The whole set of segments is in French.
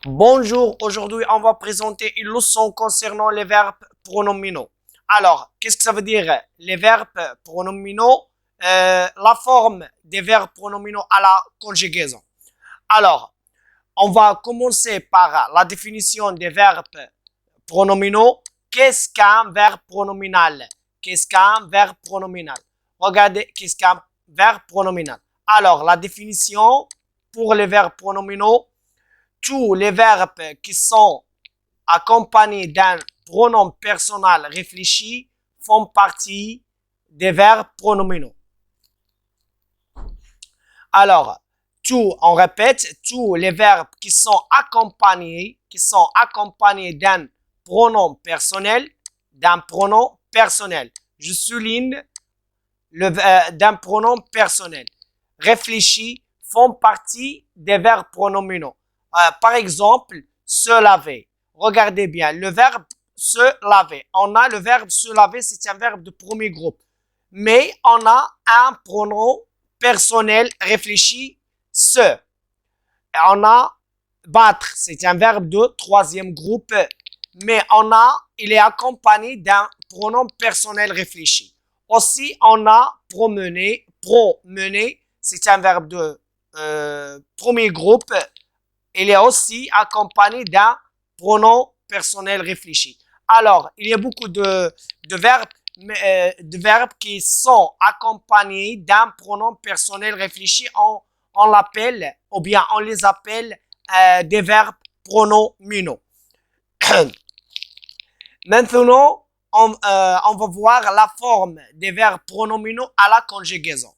Bonjour, aujourd'hui on va présenter une leçon concernant les verbes pronominaux. Alors, qu'est-ce que ça veut dire les verbes pronominaux? La forme des verbes pronominaux à la conjugaison. Alors, on va commencer par la définition des verbes pronominaux. Qu'est-ce qu'un verbe pronominal? Qu'est-ce qu'un verbe pronominal? Regardez, qu'est-ce qu'un verbe pronominal? Alors, la définition pour les verbes pronominaux, tous les verbes qui sont accompagnés d'un pronom personnel réfléchi font partie des verbes pronominaux. Alors, on répète, tous les verbes qui sont accompagnés d'un pronom personnel, Je souligne d'un pronom personnel. Réfléchi font partie des verbes pronominaux. Par exemple, se laver. Regardez bien, le verbe se laver. On a le verbe se laver, c'est un verbe de premier groupe. Mais on a un pronom personnel réfléchi, se. Et on a battre, c'est un verbe de troisième groupe. Mais il est accompagné d'un pronom personnel réfléchi. Aussi, on a promener, c'est un verbe de premier groupe. Il est aussi accompagné d'un pronom personnel réfléchi. Alors, il y a beaucoup de verbes qui sont accompagnés d'un pronom personnel réfléchi. On l'appelle, ou bien on les appelle des verbes pronominaux. Maintenant, on va voir la forme des verbes pronominaux à la conjugaison.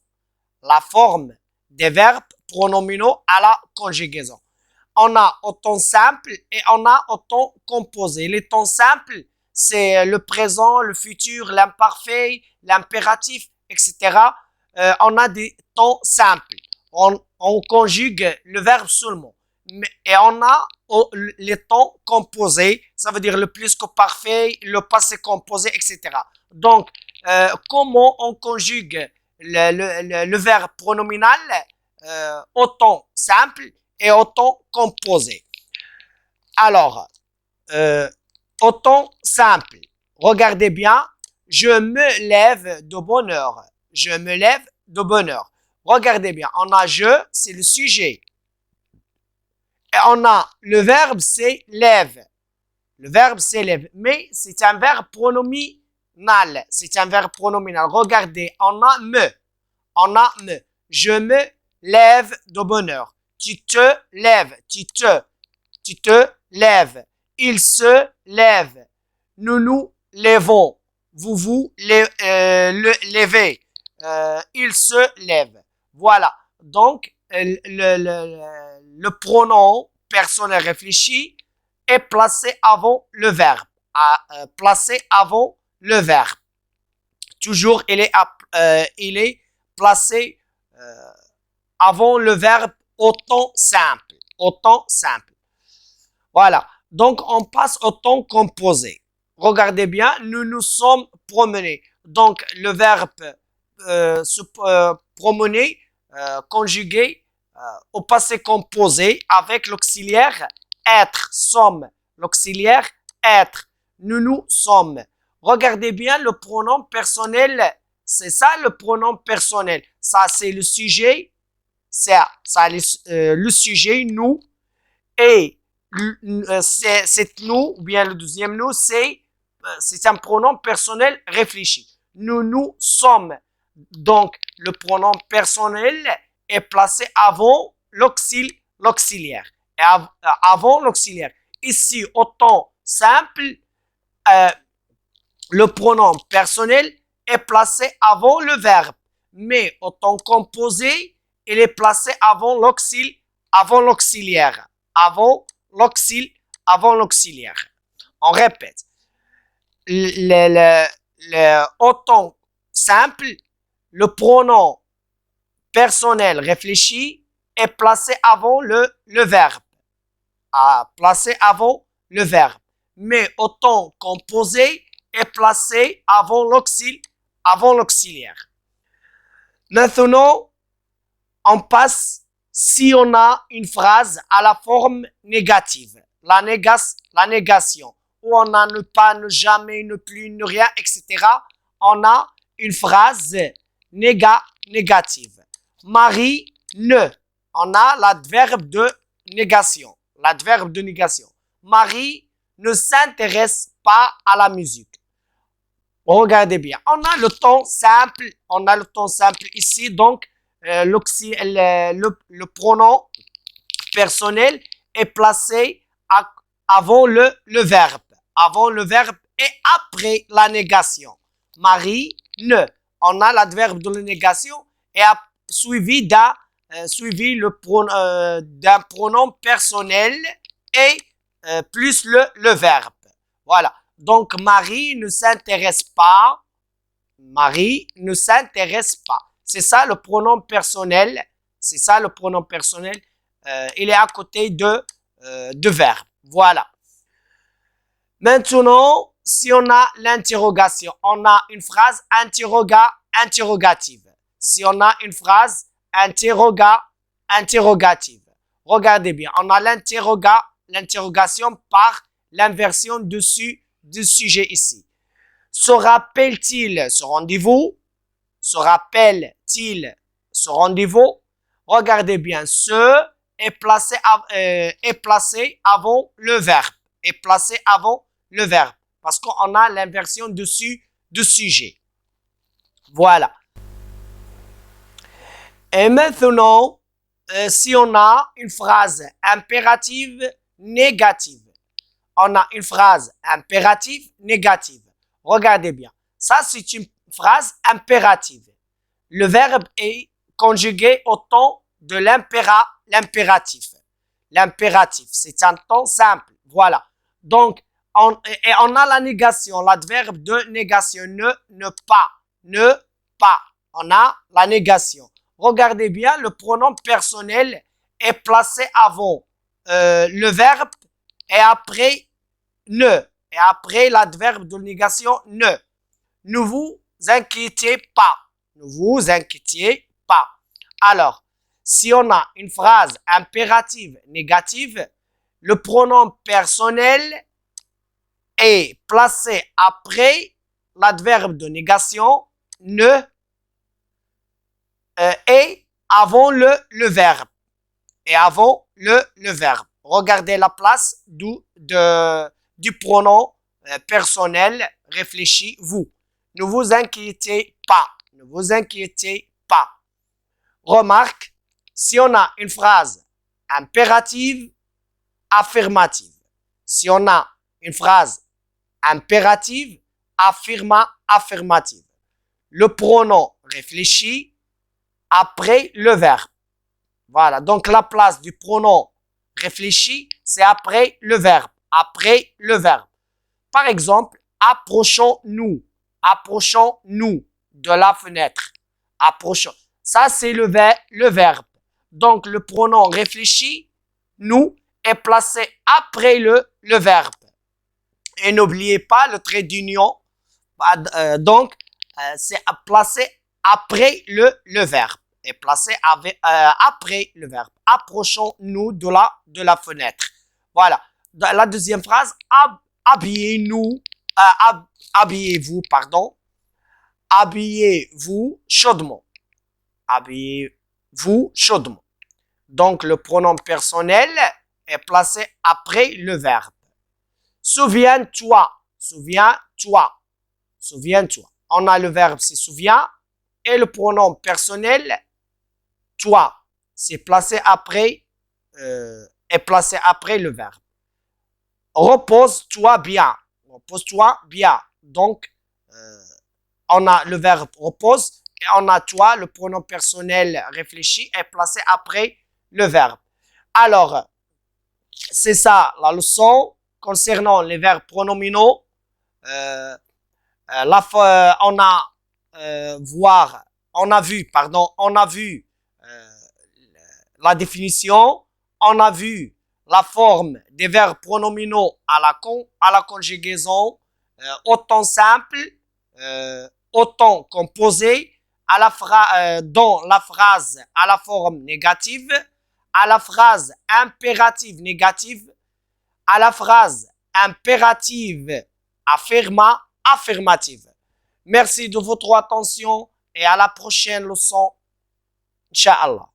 La forme des verbes pronominaux à la conjugaison. On a au temps simple et on a au temps composé. Les temps simples, c'est le présent, le futur, l'imparfait, l'impératif, etc. On a des temps simples. On conjugue le verbe seulement. Et on a les temps composés, ça veut dire le plus que parfait, le passé composé, etc. Donc, comment on conjugue le verbe pronominal au temps simple et au temps composé? Alors, au temps simple, regardez bien, je me lève de bonne heure. Je me lève de bonne heure. Regardez bien, on a je, c'est le sujet. Et on a le verbe, c'est lève. Le verbe, c'est lève. Mais c'est un verbe pronominal. C'est un verbe pronominal. Regardez, on a me. On a me. Je me lève de bonne heure. Tu te lèves. Tu te lèves. Il se lève. Nous nous lèvons. Vous vous levez. Il se lève. Voilà. Donc, le pronom personnel réfléchi est placé avant le verbe. Placé avant le verbe. Toujours, il est placé avant le verbe au temps simple. Au temps simple. Voilà. Donc, on passe au temps composé. Regardez bien, nous nous sommes promenés. Donc, le verbe se promener, conjugué au passé composé avec l'auxiliaire être, sommes. L'auxiliaire être. Nous sommes. Regardez bien le pronom personnel. C'est ça le pronom personnel. Ça, c'est le sujet. C'est le sujet, nous. Et c'est nous, ou bien le deuxième nous, c'est un pronom personnel réfléchi. Nous sommes. Donc, le pronom personnel est placé avant l'auxiliaire. Et avant l'auxiliaire. Ici, au temps simple, le pronom personnel est placé avant le verbe. Mais au temps composé, il est placé avant l'auxiliaire. Avant l'auxiliaire. On répète. Au temps simple, le pronom personnel réfléchi est placé avant le verbe. Placé avant le verbe. Mais au temps composé est placé avant l'auxiliaire. Maintenant, on passe si on a une phrase à la forme négative, la négation, où on a ne pas, ne jamais, ne plus, ne rien, etc., on a une phrase négative. Marie ne, on a l'adverbe de négation. L'adverbe de négation. Marie ne s'intéresse pas à la musique. Regardez bien. On a le ton simple. On a le ton simple ici. Donc, le pronom personnel est placé avant le verbe. Avant le verbe et après la négation. Marie ne. On a l'adverbe de la négation et suivi d'un pronom personnel et plus le verbe. Voilà. Donc, Marie ne s'intéresse pas. Marie ne s'intéresse pas. C'est ça le pronom personnel. C'est ça le pronom personnel. Il est à côté de verbe. Voilà. Maintenant, si on a l'interrogation, on a une phrase interrogative. Si on a une phrase interrogative. Regardez bien, on a l'interrogation par l'inversion du sujet ici. Se rappelle-t-il ce rendez-vous? Se rappelle-t-il ce rendez-vous? Regardez bien, ce est placé avant le verbe. Est placé avant le verbe. Parce qu'on a l'inversion du sujet. Voilà. Et maintenant, si on a une phrase impérative négative. On a une phrase impérative négative. Regardez bien. Ça, c'est une phrase impérative. Le verbe est conjugué au temps de l'impératif. L'impératif, c'est un temps simple. Voilà. Donc, on a la négation, l'adverbe de négation. Ne pas. On a la négation. Regardez bien, le pronom personnel est placé avant le verbe et après ne. Et après l'adverbe de négation ne. Ne vous inquiétez pas. Ne vous inquiétez pas. Alors, si on a une phrase impérative négative, le pronom personnel est placé après l'adverbe de négation ne et avant le verbe. Et avant le verbe. Regardez la place du pronom personnel. Réfléchis, vous. Ne vous inquiétez pas. Ne vous inquiétez pas. Remarque, si on a une phrase impérative, affirmative. Si on a une phrase impérative, affirmative. Le pronom réfléchit après le verbe. Voilà, donc la place du pronom réfléchi, c'est après le verbe. Après le verbe. Par exemple, approchons-nous. Approchons-nous de la fenêtre. Approchons. Ça, c'est le verbe. Donc, le pronom réfléchi, nous, est placé après le verbe. Et n'oubliez pas le trait d'union. C'est placé après le verbe. Est placé après le verbe. Approchons-nous de la fenêtre. Voilà. La deuxième phrase, habillez-nous, habillez-vous, pardon. Habillez-vous chaudement. Habillez-vous chaudement. Donc, le pronom personnel est placé après le verbe. Souviens-toi. Souviens-toi. Souviens-toi. On a le verbe se souvient et le pronom personnel toi. C'est placé après le verbe. Repose-toi bien. Repose-toi bien. Donc, on a le verbe repose et on a toi, le pronom personnel réfléchi est placé après le verbe. Alors, c'est ça la leçon concernant les verbes pronominaux. On a vu la définition, on a vu la forme des verbes pronominaux à la conjugaison, au temps simple, au temps composé, dans la phrase à la forme négative, à la phrase impérative négative, à la phrase impérative affirmative. Merci de votre attention et à la prochaine leçon. Inch'Allah.